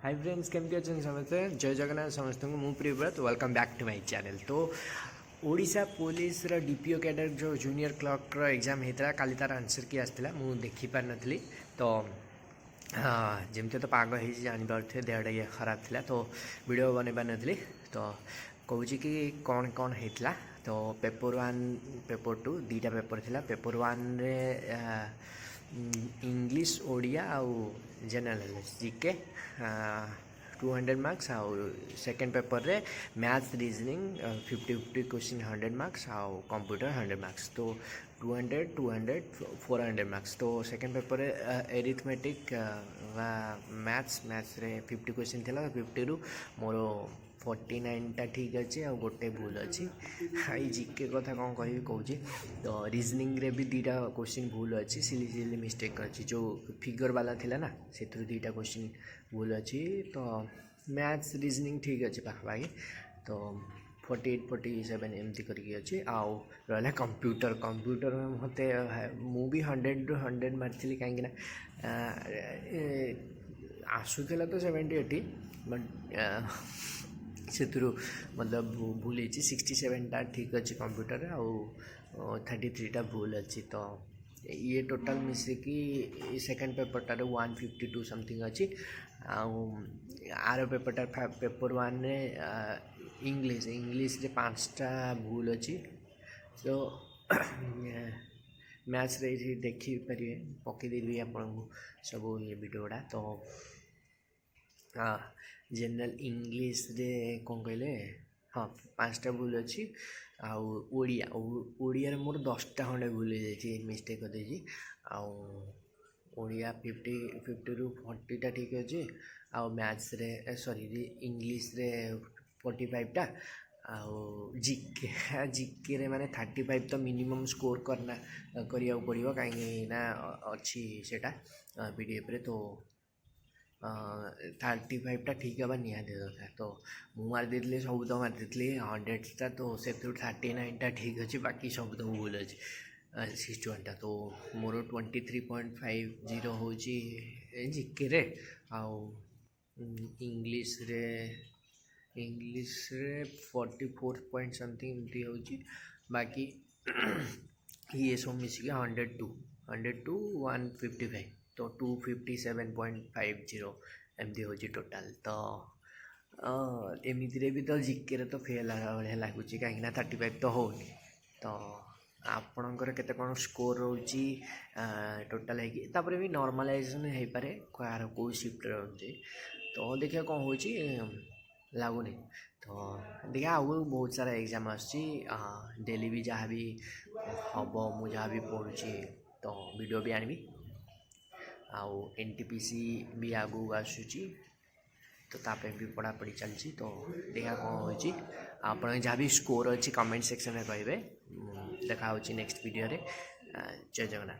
Hi friends केमती अच्छे समस्ते जय जगन्नाथ समस्त को मुझे Priyavrat welcome back to my channel. तो ओडिशा पुलिस डीपीओ कैडर जो जूनियर क्लर्क एग्जाम होता काली तार आंसर की आसाला मुझे देखी पार नी। तो हाँ जमती तो पाग हो जापारे देहटा ये खराब था तो वीडियो बन पार नी। तो कौच कि कौन कौन होता तो पेपर 1 पेपर 2 दुईटा पेपर थिला। पेपर 1 रे इंग्लिश ओडिया आउ जनरल जीके 200 मार्क्स आउ सेकेंड पेपर रे मैथ्स रीजनिंग 50-50 क्वेश्चन 100 मार्क्स आउ कंप्यूटर 100 मार्क्स तो 200 400 मार्क्स। तो सेकेंड पेपर रे एरिथमेटिक मैथ्स रे 50 क्वेश्चन थिला 50 रु मोर 49टा ठीक अच्छे आ गोटे भूल अच्छी। आई जीके कथा कौन कह कौच तो रीजनिंग रे भी दुईटा क्वेश्चन भूल अच्छी सिली मिस्टेक अच्छी जो फिगर वाला थिला ना से दुईटा क्वेश्चन भूल अच्छी। तो मैथ्स रीजनिंग ठीक अच्छे पाखापाखि तो 48-47 एमती करके अच्छे। आउ रहा कंप्यूटर में मत मुझे 100 मारी कहीं आसूला तो 70-80 बट से मतलब भूल 67टा ठीक अच्छे कंप्यूटर आउ 33टा भूल अच्छी। तो ये टोटल मिसिकी सेकेंड पेपरटार 152 समथिंग अच्छी। आर पेपरटार पेपर 1 रे इंग्लिश रे 5टा भूल अच्छी। तो मैथ्स रे देखिपारे पकईदेवी आपको सब ये वीडियोटा। तो जनरल इंग्लिश रे कौन कहले हाँ 5टा भूल अच्छी। आउ ओडिया मोर 10टा खंडे भूल जाइए मिस्टेक कर ओडिया 50 रु 40टा ठीक अच्छे। आउ मैथ्स रे सॉरी इंग्लिश रे 45टा आउ जीके रे माने 35 तो मिनिमम स्कोर करना करिया पड़ो कहीं अच्छी सेटा पीडीएफ रे। तो 35टा ठीक है निहाती दरकार। तो मुझे मारिदी सब तो मारिदी 100टा तो से 39टा ठीक अच्छे बाकी सब तो भूल अच्छे 61टा। तो मोर 23.50 हूँ जीके रे आउ इंग्लिश रे 44 पॉइंट समथिंग एमती हो बाकी ये सब मिसिक 102 155 तो 257.50 एमती हो टोटाल। तो एमती भी तो जीके रे तो फेल भाया लगुच कहीं 35 तो होनी। तो आपणकर केते कौन स्कोर रोची टोटाल है भी नॉर्मलाइजेशन हो पारे कार कौ शिफ्ट रोचे। तो देखिए कौन हो लगुनि। तो देखिए आउ बहुत सारा एग्जाम डेली भी जहाँ भी हम मुझे जहाँ भी पढ़ुची तो वीडियो भी आनी आउ एनटीपीसी भी आगू आसूची तो तापे भी पढ़ापढ़ी चलती। तो देखा कौन हो आप जहाँ भी स्कोर अच्छी कमेंट सेक्शन में कहे देखा नेक्स्ट वीडियो रे। जय जगन्नाथ।